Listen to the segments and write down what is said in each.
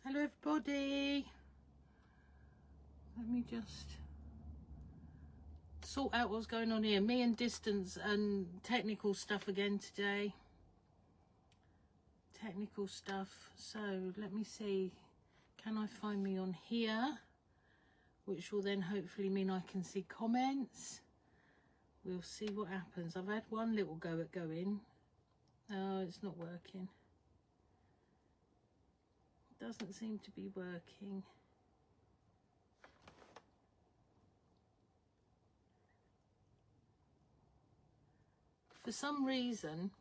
Hello everybody. Let me just sort out what's going on here. Me and distance and technical stuff again today. Technical stuff. So let me see. Can I find me on here? Which will then hopefully mean I can see comments. We'll see what happens. I've had one little go at going. Oh, it's not working. Doesn't seem to be working. For some reason,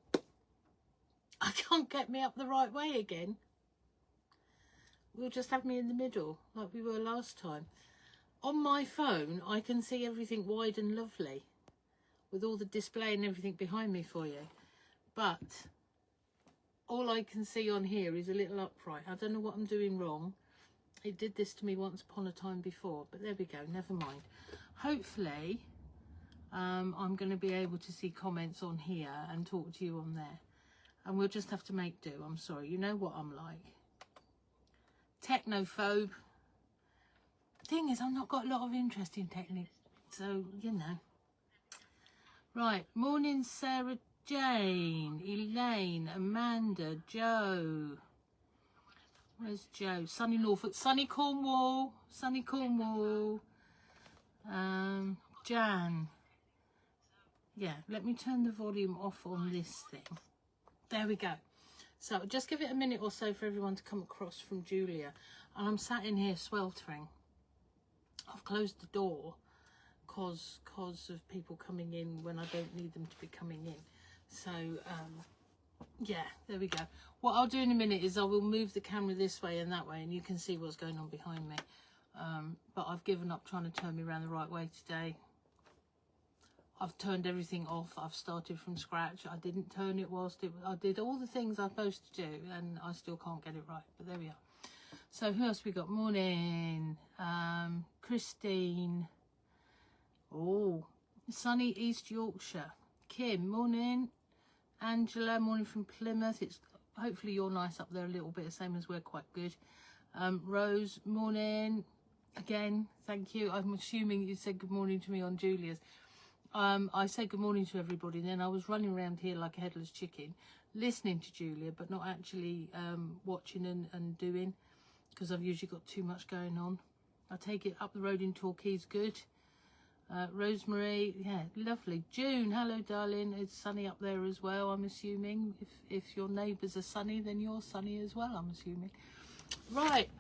I can't get me up the right way again. We'll just have me in the middle like we were last time. On my phone, I can see everything wide and lovely with all the display and everything behind me for you. But all I can see on here is a little upright. I don't know what I'm doing wrong. It did this to me once upon a time before, but there we go, never mind. Hopefully, I'm going to be able to see comments on here and talk to you on there. And we'll just have to make do. I'm sorry, you know what I'm like. Technophobe. Thing is, I've not got a lot of interest in technique, so, you know. Right, morning Sarah Jane, Elaine, Amanda, Joe. Where's Joe? Sunny Norfolk, sunny Cornwall, Jan. Yeah, let me turn the volume off on this thing. There we go. So just give it a minute or so for everyone to come across from Julia. And I'm sat in here sweltering. I've closed the door cause of people coming in when I don't need them to be coming in. So yeah, there we go. What I'll do in a minute is I will move the camera this way and that way, and you can see what's going on behind me. But I've given up trying to turn me around the right way today. I've turned everything off. I've started from scratch. I didn't turn it whilst I did all the things I'm supposed to do, and I still can't get it right. But there we are. So who else we got? Morning, Christine. Oh, sunny East Yorkshire. Kim, morning. Angela, morning from Plymouth. It's hopefully you're nice up there a little bit, the same as we're quite good. Rose, morning. Again, thank you. I'm assuming you said good morning to me on Julia's. I said good morning to everybody, and then I was running around here like a headless chicken, listening to Julia, but not actually watching and doing, because I've usually got too much going on. I take it up the road in Torquay's good. Rosemary, yeah, lovely. June, hello darling. It's sunny up there as well, I'm assuming. If your neighbours are sunny, then you're sunny as well, I'm assuming. Right.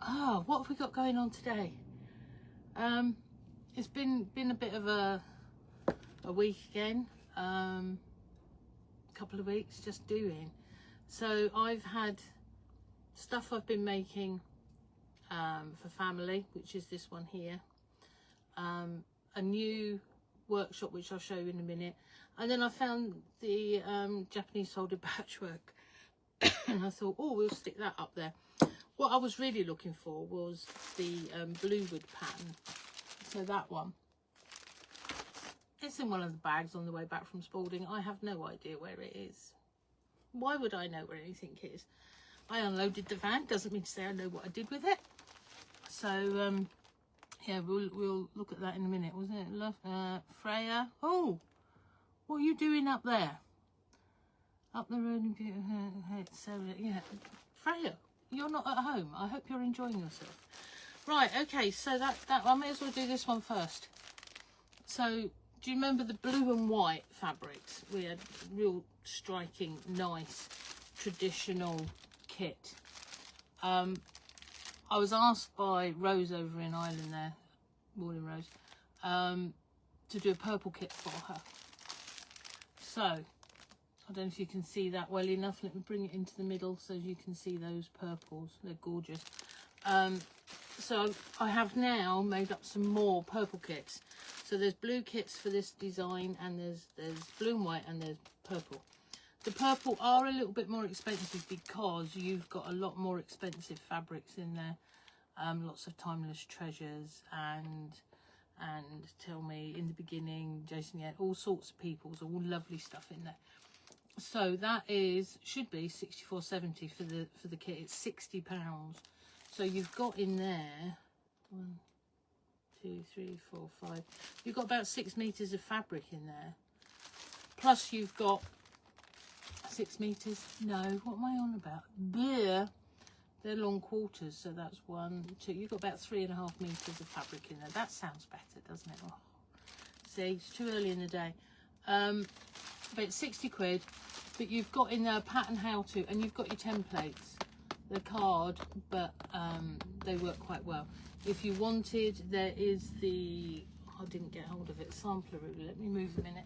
Oh, what have we got going on today? It's been a bit of a week again. Couple of weeks just doing. So I've had stuff I've been making for family, which is this one here. A new workshop which I'll show you in a minute, and then I found the Japanese soldered patchwork and I thought, oh, we'll stick that up there. What I was really looking for was the blue wood pattern, so that one, it's in one of the bags on the way back from Spalding. I have no idea where it is. Why would I know where anything is? I unloaded the van, doesn't mean to say I know what I did with it. So yeah, we'll look at that in a minute, wasn't it? Love, Freya. Oh, what are you doing up there? Up the road. So yeah, Freya, you're not at home. I hope you're enjoying yourself. Right. Okay. So that I may as well do this one first. So do you remember the blue and white fabrics? We had real striking, nice, traditional kit. I was asked by Rose over in Ireland there, morning Rose, to do a purple kit for her. So, I don't know if you can see that well enough. Let me bring it into the middle so you can see those purples. They're gorgeous. So I have now made up some more purple kits. So there's blue kits for this design, and there's blue and white, and there's purple. The purple are a little bit more expensive because you've got a lot more expensive fabrics in there. Lots of timeless treasures and Tell Me, In the Beginning, Jason Yet, all sorts of people's, all lovely stuff in there. So that should be £64.70 for the kit. It's £60. So you've got in there 1, 2, 3, 4, 5. You've got about 6 meters of fabric in there. Plus you've got 6 meters. No, what am I on about? Bleh. They're long quarters, so that's 1, 2. You've got about 3.5 meters of fabric in there. That sounds better, doesn't it? Oh. See, it's too early in the day. About 60 quid, but you've got in there a pattern how to, and you've got your templates. The card, but they work quite well. If you wanted, there is the, I didn't get hold of it, sampler ruler. Let me move a minute.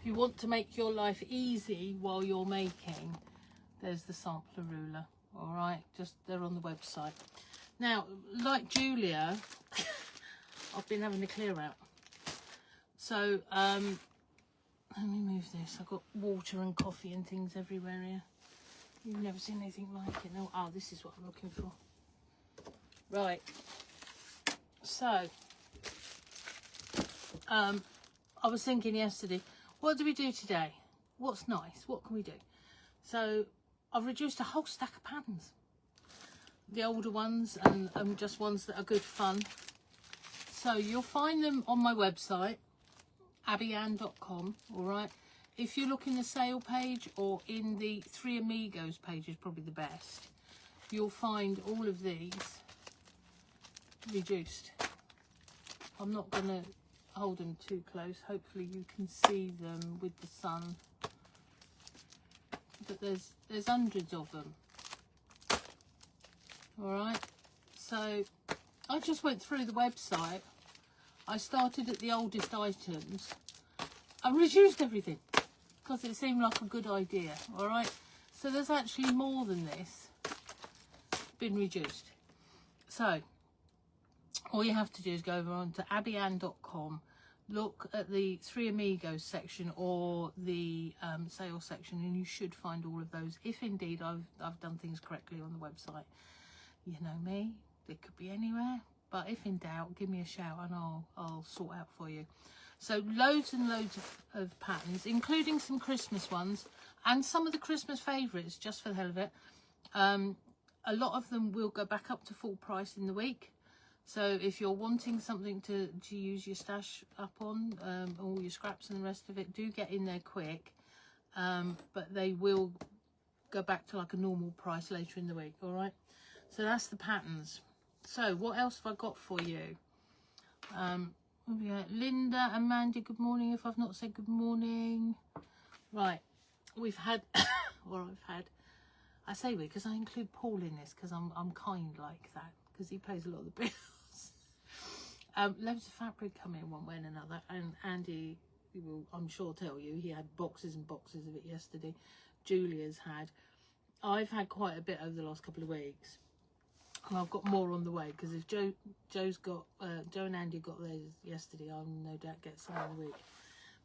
If you want to make your life easy while you're making, there's the sampler ruler. All right, just they're on the website. Now, like Julia, I've been having to clear out. So, let me move this. I've got water and coffee and things everywhere here. You've never seen anything like it. No. Oh, this is what I'm looking for. Right. So, I was thinking yesterday, what do we do today? What's nice? What can we do? So, I've reduced a whole stack of patterns. The older ones and just ones that are good fun. So you'll find them on my website, Abbieanne.com, all right? If you look in the sale page or in the 3Amigos page is probably the best, you'll find all of these reduced. I'm not going to hold them too close. Hopefully you can see them with the sun. But there's hundreds of them. All right, so I just went through the website. I started at the oldest items. I reduced everything because it seemed like a good idea. All right, so there's actually more than this been reduced. So all you have to do is go over on to Abbieanne.com, look at the 3Amigos section or the sales section, and you should find all of those. If indeed I've done things correctly on the website. You know me, it could be anywhere, but if in doubt, give me a shout and I'll sort out for you. So loads and loads of patterns, including some Christmas ones and some of the Christmas favourites, just for the hell of it. A lot of them will go back up to full price in the week. So if you're wanting something to use your stash up on, all your scraps and the rest of it, do get in there quick. But they will go back to like a normal price later in the week, all right? So that's the patterns. So what else have I got for you? Linda and Mandy, good morning if I've not said good morning. Right, we've had, or I've had, I say we because I include Paul in this because I'm kind like that because he pays a lot of the bills. Loads of fabric come in one way and another, and Andy will, I'm sure, tell you he had boxes and boxes of it yesterday. Julia's had. I've had quite a bit over the last couple of weeks. And I've got more on the way because if Joe and Andy got theirs yesterday, I'll no doubt get some in the week.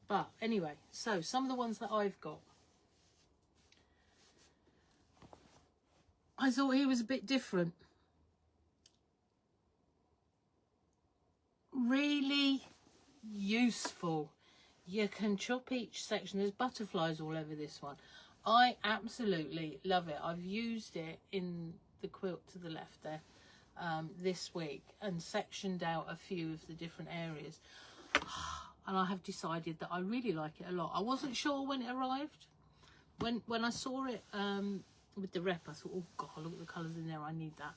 But anyway, so some of the ones that I've got, I thought he was a bit different. Really useful. You can chop each section. There's butterflies all over this one. I absolutely love it. I've used it in the quilt to the left there this week and sectioned out a few of the different areas, and I have decided that I really like it a lot. I wasn't sure when it arrived. When I saw it with the rep, I thought, oh god, look at the colours in there, I need that.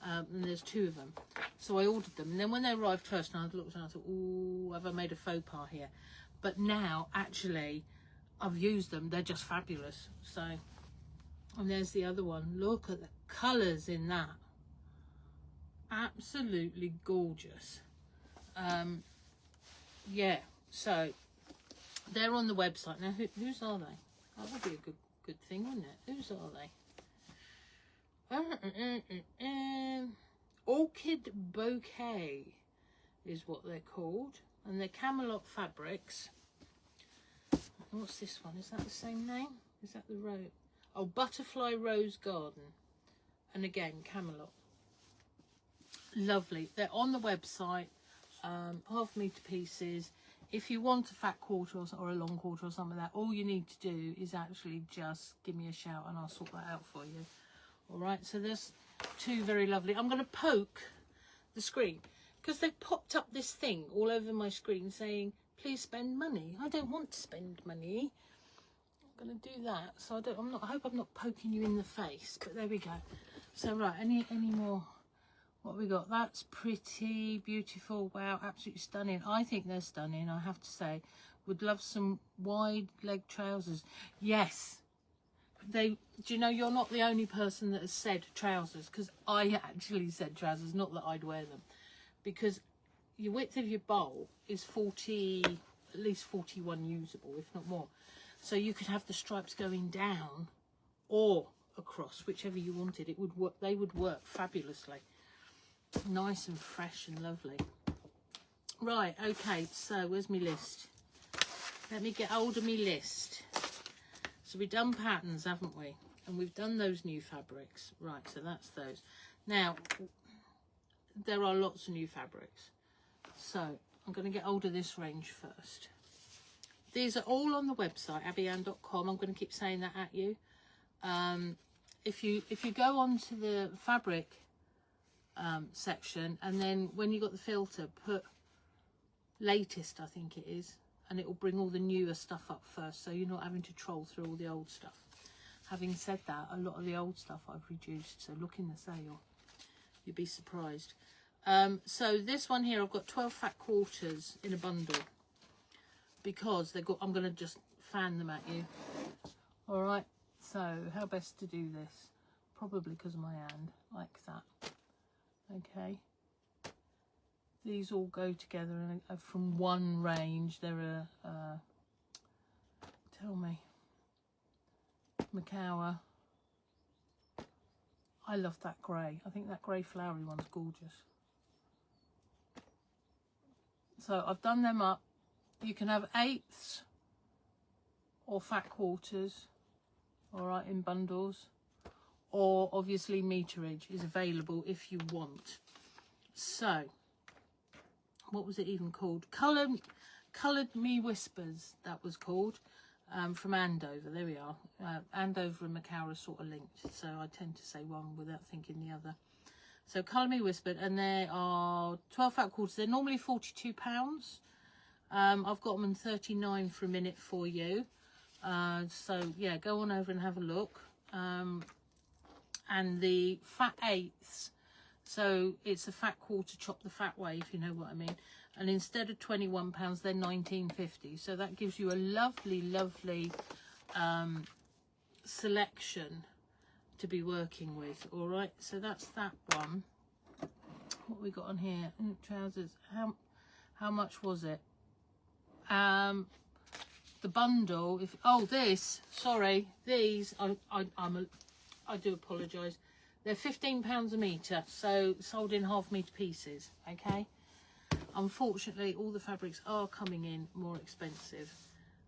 And there's 2 of them, so I ordered them, and then when they arrived first, and I looked and I thought, oh, have I made a faux pas here? But now actually I've used them, they're just fabulous. So, and there's the other one. Look at the colours in that. Absolutely gorgeous. Yeah, so they're on the website. Now, whose are they? That would be a good thing, wouldn't it? Whose are they? Orchid Bouquet is what they're called. And they're Camelot fabrics. What's this one? Is that the same name? Is that the rose? Oh, Butterfly Rose Garden. And again, Camelot. Lovely. They're on the website. half metre pieces. If you want a fat quarter or a long quarter or something like that, all you need to do is actually just give me a shout and I'll sort that out for you. All right, so there's two very lovely. I'm going to poke the screen because they've popped up this thing all over my screen saying, please spend money. I don't want to spend money. I'm going to do that. So I hope I'm not poking you in the face, but there we go. So right, any more? What we got? That's pretty beautiful. Wow, absolutely stunning. I think they're stunning, I have to say. Would love some wide leg trousers. Yes. Do you know, you're not the only person that has said trousers, because I actually said trousers, not that I'd wear them, because your width of your bowl is 40, at least 41 usable, if not more. So you could have the stripes going down or across, whichever you wanted. It would work. They would work fabulously. Nice and fresh and lovely. Right, okay, so where's my list? Let me get hold of my list. So we've done patterns, haven't we? And we've done those new fabrics. Right, so that's those. Now, there are lots of new fabrics. So I'm going to get hold of this range first. These are all on the website, Abbieanne.com. I'm going to keep saying that at you. If you go onto the fabric section, and then when you got the filter, put latest, I think it is, and it will bring all the newer stuff up first, so you're not having to troll through all the old stuff. Having said that, a lot of the old stuff I've reduced, so look in the sale, you'd be surprised. So this one here, I've got 12 fat quarters in a bundle, because I'm going to just fan them at you. All right, so how best to do this? Probably because of my hand, like that. Okay, these all go together and are from one range. They're tell me, Macawa. I love that grey. I think that grey flowery one's gorgeous. So I've done them up. You can have eighths or fat quarters, all right, in bundles. Or obviously meterage is available if you want. So, what was it even called? Coloured Me Whispers, that was called, from Andover. There we are. Andover and Macawa are sort of linked, so I tend to say one without thinking the other. So Colour Me Whispered, and there are 12 fat quarters. They're normally £42. I've got them in 39 for a minute for you. So yeah, go on over and have a look. And the fat eighths, so it's a fat quarter chopped the fat way, if you know what I mean, and instead of £21 they're £19.50, so that gives you a lovely selection to be working with. All right, so that's that one. What we got on here? Trousers. How much was it? The bundle, these I do apologise. They're £15 a metre, so sold in half metre pieces, okay? Unfortunately, all the fabrics are coming in more expensive.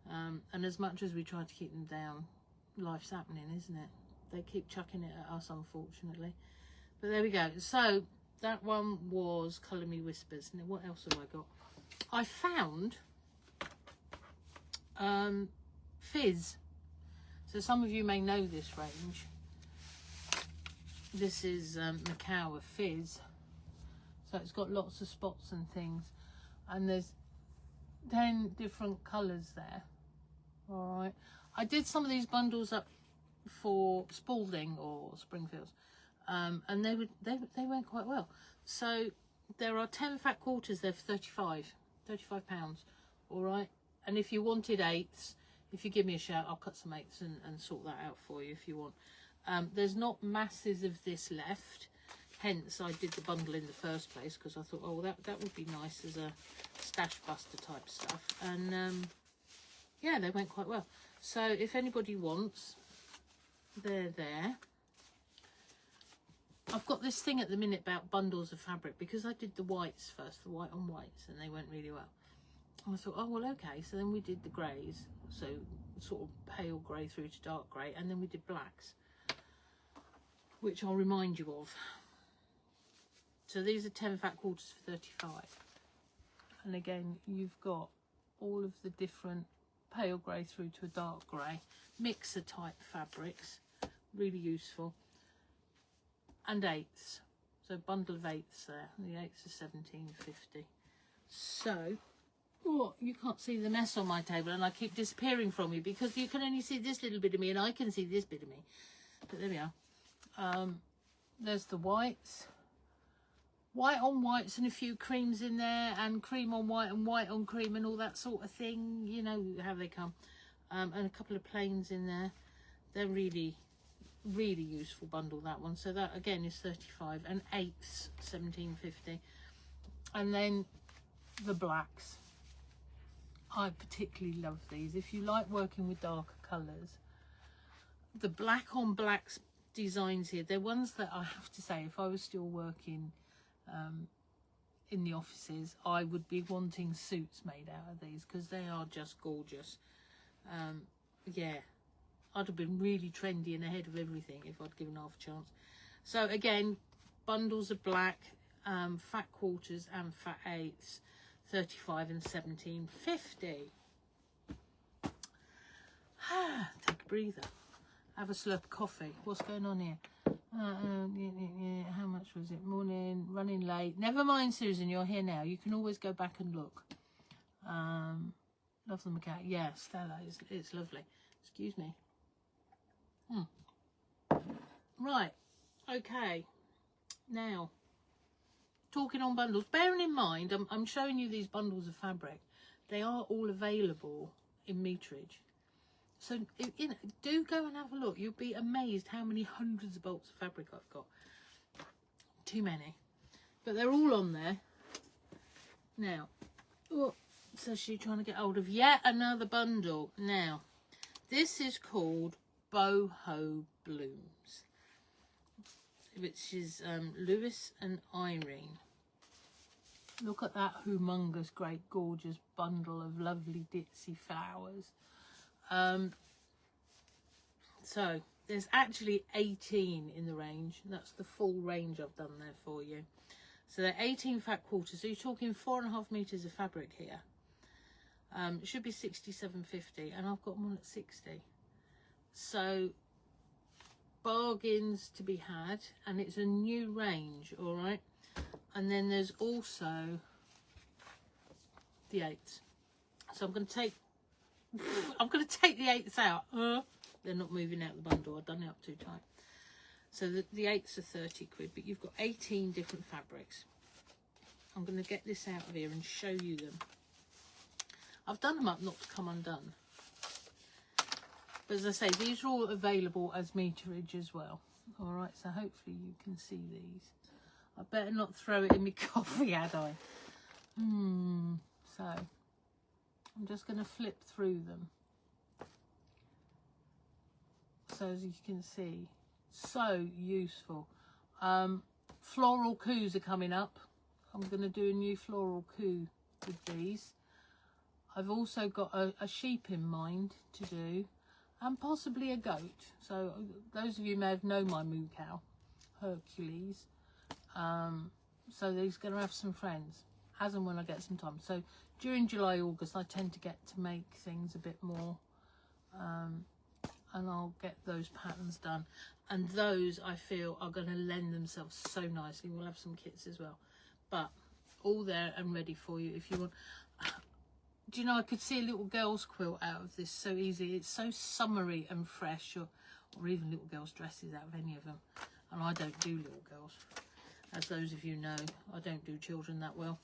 And as much as we try to keep them down, life's happening, isn't it? They keep chucking it at us, unfortunately. But there we go. So that one was Colour Me Whispers. Now, what else have I got? I found Fizz. So some of you may know this range. This is Macawa Fizz. So it's got lots of spots and things. And there's 10 different colours there. Alright. I did some of these bundles up for Spalding or Springfields. And they went quite well. So there are 10 fat quarters there for £35. Alright. And if you wanted eighths, if you give me a shout, I'll cut some eighths and sort that out for you if you want. There's not masses of this left, hence I did the bundle in the first place, because I thought, oh, that would be nice as a stash buster type stuff. And yeah, they went quite well. So if anybody wants, they're there. I've got this thing at the minute about bundles of fabric, because I did the whites first, the white on whites, and they went really well. And I thought, oh, well, okay. So then we did the greys, so sort of pale grey through to dark grey, and then we did blacks, which I'll remind you of. So these are 10 fat quarters for 35. And again, you've got all of the different pale grey through to a dark grey, mixer type fabrics, really useful. And eighths, so bundle of eighths there, and the eighths are £17.50. So, oh, you can't see the mess on my table, and I keep disappearing from you because you can only see this little bit of me, and I can see this bit of me. But there we are. There's the whites. White on whites and a few creams in there, and cream on white and white on cream and all that sort of thing. You know how they come. And a couple of plains in there. They're really, really useful bundle, that one. So that again is 35, and eighths 17.50. And then the blacks. I particularly love these. If you like working with darker colours, the black on blacks designs here, they're ones that I have to say, if I was still working in the offices, I would be wanting suits made out of these because they are just gorgeous. Yeah, I'd have been really trendy and ahead of everything if I'd given half a chance. So again, bundles of black, fat quarters and fat eighths, 35 and 17.50. Take a breather, have a slurp of coffee. What's going on here? How much was it? Morning, running late. Never mind, Susan, you're here now. You can always go back and look. Love the cat. Yeah, Stella, it's lovely. Excuse me. Right, okay. Now, talking on bundles, bearing in mind, I'm showing you these bundles of fabric. They are all available in meterage. So, you know, do go and have a look. You'll be amazed how many hundreds of bolts of fabric I've got. Too many. But they're all on there. Now, oh, so she's trying to get hold of yet another bundle. Now, this is called Boho Blooms, which is Lewis and Irene. Look at that humongous, great, gorgeous bundle of lovely ditzy flowers. So there's actually 18 in the range. That's the full range I've done there for you. So they're 18 fat quarters. So you're talking 4.5 meters of fabric here. It should be 67.50, and I've got them on at 60. So bargains to be had, and it's a new range, all right. And then there's also the eighths. So I'm going to take the eighths out. They're not moving out the bundle. I've done it up too tight. So the eighths are 30 quid, but you've got 18 different fabrics. I'm going to get this out of here and show you them. I've done them up not to come undone. But as I say, these are all available as meterage as well. All right, so hopefully you can see these. I better not throw it in my coffee, had I? So I'm just going to flip through them. So as you can see, so useful. Floral coups are coming up. I'm going to do a new floral coup with these. I've also got a sheep in mind to do, and possibly a goat. So those of you may have known my moo cow, Hercules. So he's going to have some friends as and when I get some time. So during July, August, I tend to get to make things a bit more, and I'll get those patterns done. And those, I feel, are going to lend themselves so nicely. We'll have some kits as well. But all there and ready for you if you want. Do you know, I could see a little girl's quilt out of this so easy. It's so summery and fresh, or even little girls' dresses out of any of them. And I don't do little girls. As those of you know, I don't do children that well.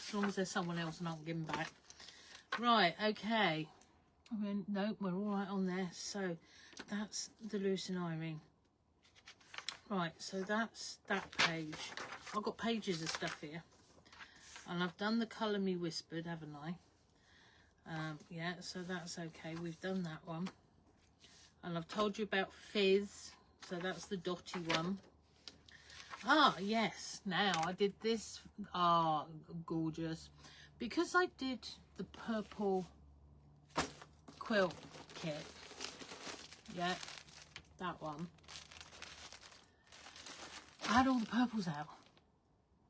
As long as there's someone else and I can give them back. Right, okay. I mean, no, we're all right on there. So that's the Lewis and Irene. Right, so that's that page. I've got pages of stuff here. And I've done the Colour Me Whispered, haven't I? Yeah, so that's okay. We've done that one. And I've told you about Fizz. So that's the dotty one. Ah, yes. Now, I did this. Ah, gorgeous. Because I did the purple quilt kit. Yeah, that one. I had all the purples out.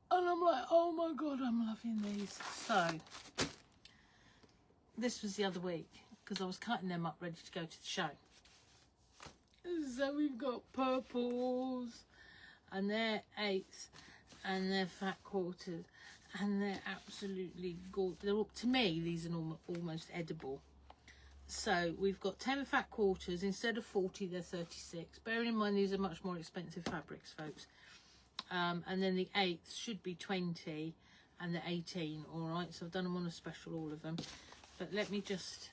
And I'm like, oh my God, I'm loving these. So this was the other week because I was cutting them up ready to go to the show. So we've got purples, and they're 8s, and they're fat quarters, and they're absolutely gorgeous. They're up to me, these are almost edible. So we've got 10 fat quarters. Instead of 40, they're 36. Bearing in mind these are much more expensive fabrics, folks. And then the 8s should be 20 and the 18. All right, so I've done them on a special, all of them. But let me just,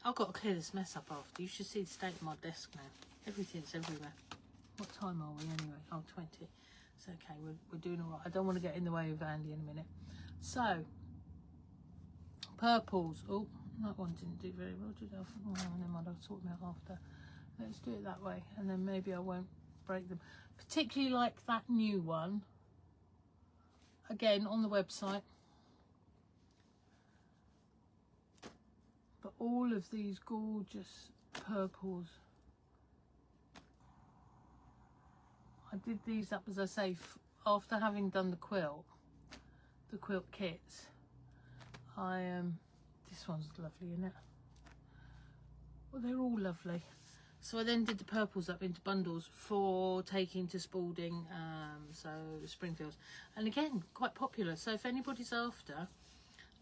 I've got to clear this mess up after. You should see the state of my desk now. Everything's everywhere. What time are we anyway? Oh, 20. It's okay, we're doing all right. I don't want to get in the way of Andy in a minute. So purples. Oh, that one didn't do very well, did I? Oh, never mind, I'll sort them out after. Let's do it that way, and then maybe I won't break them. Particularly like that new one. Again, on the website. But all of these gorgeous purples. I did these up, as I say, after having done the quilt kits. This one's lovely, isn't it? Well, they're all lovely. So I then did the purples up into bundles for taking to Spalding, so Springfields, and again quite popular. So if anybody's after,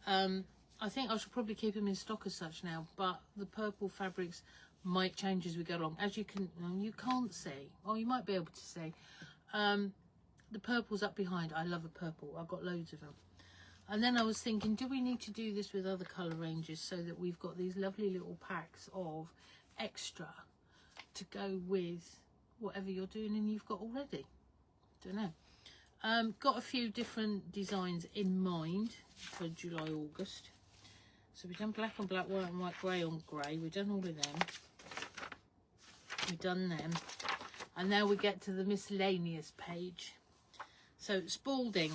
I think I should probably keep them in stock as such now. But the purple fabrics might change as we go along. As you can't see, or you might be able to see, the purple's up behind. I love a purple. I've got loads of them. And then I was thinking, do we need to do this with other colour ranges so that we've got these lovely little packs of extra to go with whatever you're doing and you've got already? Don't know. Got a few different designs in mind for July, August. So we've done black on black, white on white, grey on grey. We've done all of them. We've done them. And now we get to the miscellaneous page. So Spalding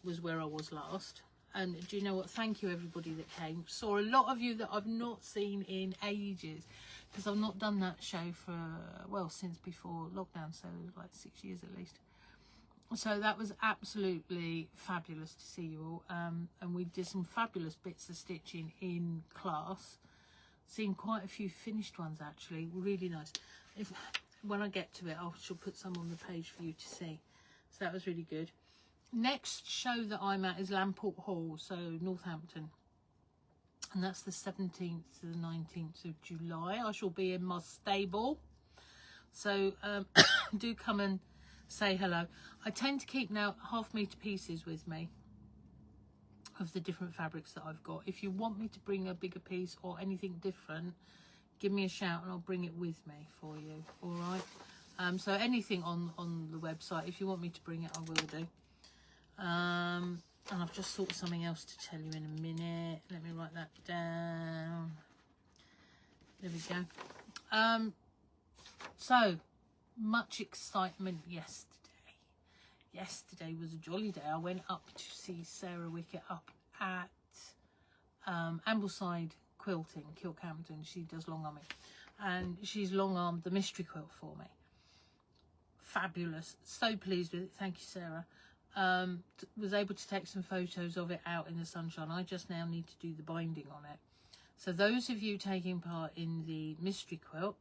was where I was last. And do you know what? Thank you everybody that came. Saw a lot of you that I've not seen in ages, because I've not done that show for, well, since before lockdown, so like 6 years at least. So that was absolutely fabulous to see you all. And we did some fabulous bits of stitching in class. Seen quite a few finished ones actually, really nice. When I get to it, I shall put some on the page for you to see. So that was really good. Next show that I'm at is Lamport Hall, so Northampton. And that's the 17th to the 19th of July. I shall be in my stable. So do come and say hello. I tend to keep now 1/2 metre pieces with me of the different fabrics that I've got. If you want me to bring a bigger piece or anything different, give me a shout and I'll bring it with me for you. All right. So anything on the website, if you want me to bring it, I will do. And I've just thought of something else to tell you in a minute. Let me write that down. There we go. So much excitement yesterday. Yesterday was a jolly day. I went up to see Sarah Wickett up at Ambleside Quilting, Kilcampton. She does long arming, and she's long armed the mystery quilt for me. Fabulous. So pleased with it. Thank you, Sarah. Was able to take some photos of it out in the sunshine. I just now need to do the binding on it. So those of you taking part in the mystery quilt,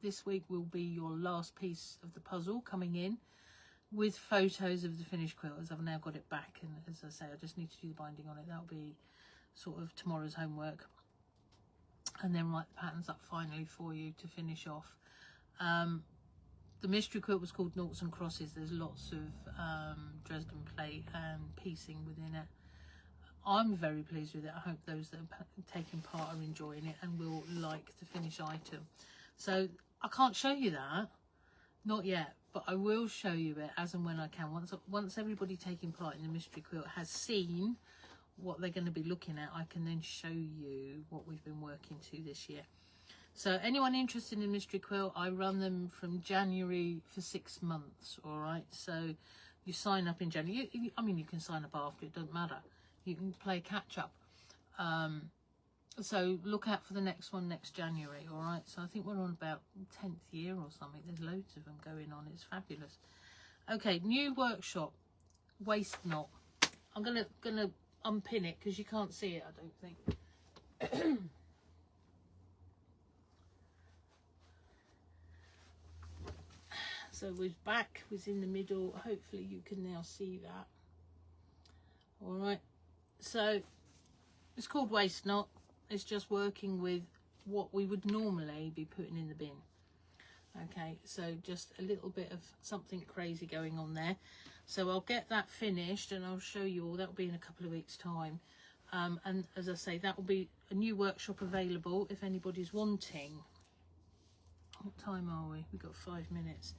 this week will be your last piece of the puzzle coming in with photos of the finished quilt, as I've now got it back. And as I say, I just need to do the binding on it. That'll be sort of tomorrow's homework. And then write the patterns up finally for you to finish off. The mystery quilt was called Noughts and Crosses. There's lots of Dresden plate and piecing within it. I'm very pleased with it. I hope those that are taking part are enjoying it and will like the finished item. So I can't show you that, not yet, but I will show you it as and when I can. Once everybody taking part in the mystery quilt has seen what they're going to be looking at, I can then show you what we've been working to this year. So anyone interested in mystery quilt, I run them from January for 6 months. All right, so you sign up in January. I mean, you can sign up after, it doesn't matter. You can play catch up. So look out for the next one next January. All right, so I think we're on about 10th year or something. There's loads of them going on. It's fabulous. Okay, new workshop, waist knot. I'm gonna unpin it because you can't see it, I don't think. So we're back, was in the middle. Hopefully you can now see that. All right, so it's called waste not. It's just working with what we would normally be putting in the bin. Okay, so just a little bit of something crazy going on there. So I'll get that finished and I'll show you all. That'll be in a couple of weeks' time. And as I say, that will be a new workshop available if anybody's wanting. What time are we? We've got 5 minutes.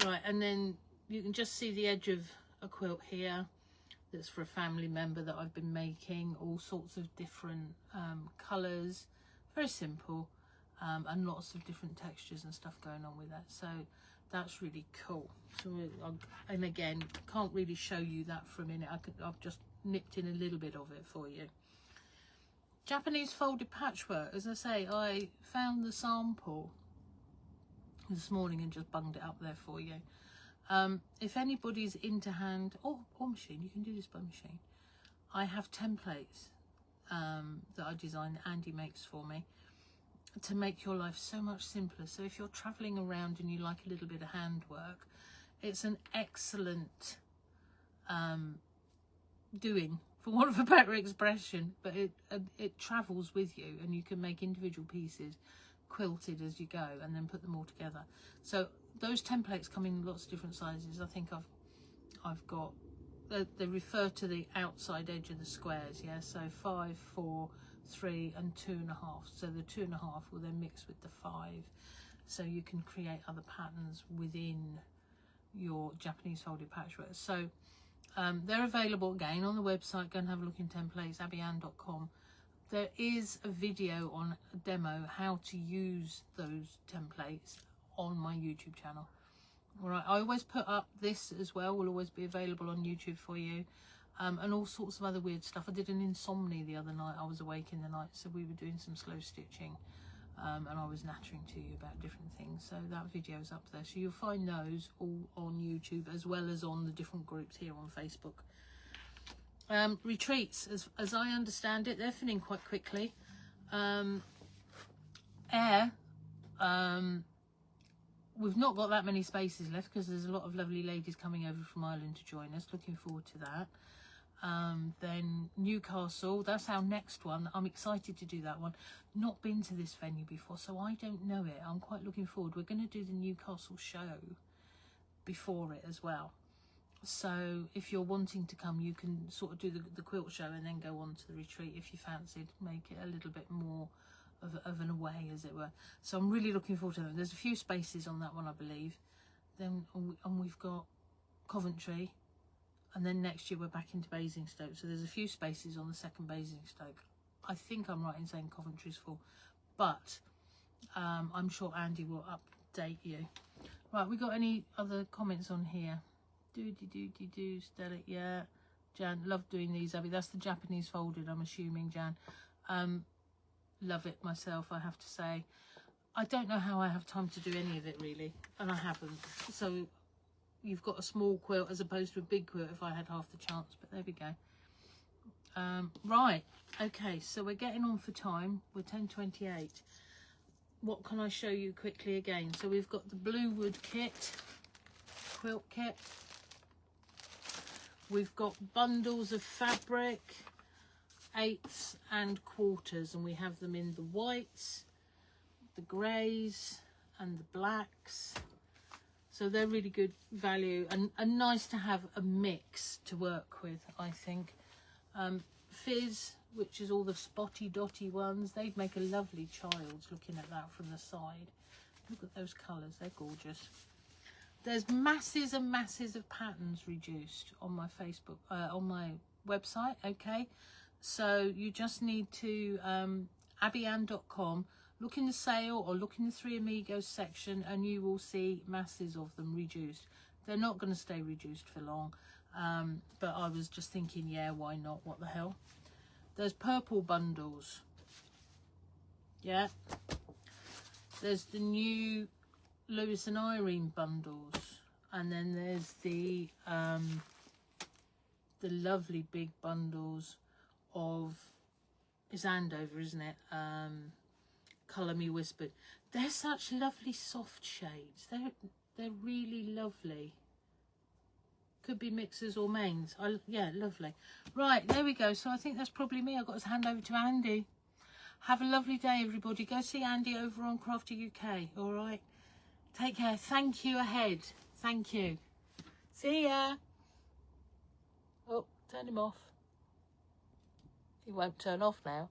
Right, and then you can just see the edge of a quilt here. That's for a family member that I've been making. All sorts of different colours. Very simple. And lots of different textures and stuff going on with that. So that's really cool. So and again, can't really show you that for a minute. I've just nipped in a little bit of it for you. Japanese folded patchwork. As I say, I found the sample this morning and just bunged it up there for you. If anybody's into hand or machine, you can do this by machine. I have templates that I designed, that Andy makes for me, to make your life so much simpler. So if you're traveling around and you like a little bit of handwork, it's an excellent doing, for want of a better expression, but it travels with you, and you can make individual pieces quilted as you go and then put them all together. So those templates come in lots of different sizes. I think I've got, they refer to the outside edge of the squares, yeah, so 5, 4, 3 and 2.5. So the 2.5 will then mix with the 5, so you can create other patterns within your Japanese folded patchwork. So they're available again on the website. Go and have a look in templates, Abbieanne.com. There is a video on a demo how to use those templates on my YouTube channel. All right, I always put up this as well, will always be available on YouTube for you. And all sorts of other weird stuff. I did an insomnia the other night. I was awake in the night, so we were doing some slow stitching, and I was nattering to you about different things. So that video's up there. So you'll find those all on YouTube, as well as on the different groups here on Facebook. Retreats, as I understand it, they're filling quite quickly. We've not got that many spaces left because there's a lot of lovely ladies coming over from Ireland to join us. Looking forward to that. Then Newcastle, that's our next one. I'm excited to do that one. Not been to this venue before, so I don't know it. I'm quite looking forward. We're going to do the Newcastle show before it as well. So if you're wanting to come, you can sort of do the quilt show and then go on to the retreat if you fancied. Make it a little bit more of an away, as it were. So I'm really looking forward to them. There's a few spaces on that one, I believe. Then and we've got Coventry, and then next year we're back into Basingstoke. So there's a few spaces on the second Basingstoke. I think I'm right in saying Coventry's full, but I'm sure Andy will update you. Right, we got any other comments on here? Do Stella, yeah. Jan, love doing these, Abby. That's the Japanese folded, I'm assuming, Jan. Love it myself, I have to say. I don't know how I have time to do any of it, really, and I haven't. So you've got a small quilt as opposed to a big quilt if I had half the chance, but there we go. Right, okay, so we're getting on for time. We're 10:28. What can I show you quickly again? So we've got the blue wood kit, quilt kit. We've got bundles of fabric, 8ths and quarters, and we have them in the whites, the greys and the blacks. So they're really good value and nice to have a mix to work with, I think. Fizz, which is all the spotty dotty ones, they'd make a lovely child looking at that from the side. Look at those colours, they're gorgeous. There's masses and masses of patterns reduced on my Facebook, on my website, okay? So you just need to, Abbieanne.com, look in the sale or look in the 3Amigos section and you will see masses of them reduced. They're not going to stay reduced for long, but I was just thinking, yeah, why not? What the hell? There's purple bundles. Yeah. There's the new Lewis and Irene bundles, and then there's the lovely big bundles of is Andover, isn't it? Colour Me Whispered. They're such lovely soft shades. They're really lovely. Could be mixers or mains. Yeah, lovely. Right, there we go. So I think that's probably me. I've got to hand over to Andy. Have a lovely day, everybody. Go see Andy over on Crafty UK. All right. Take care. Thank you ahead. Thank you. See ya. Oh, turn him off. He won't turn off now.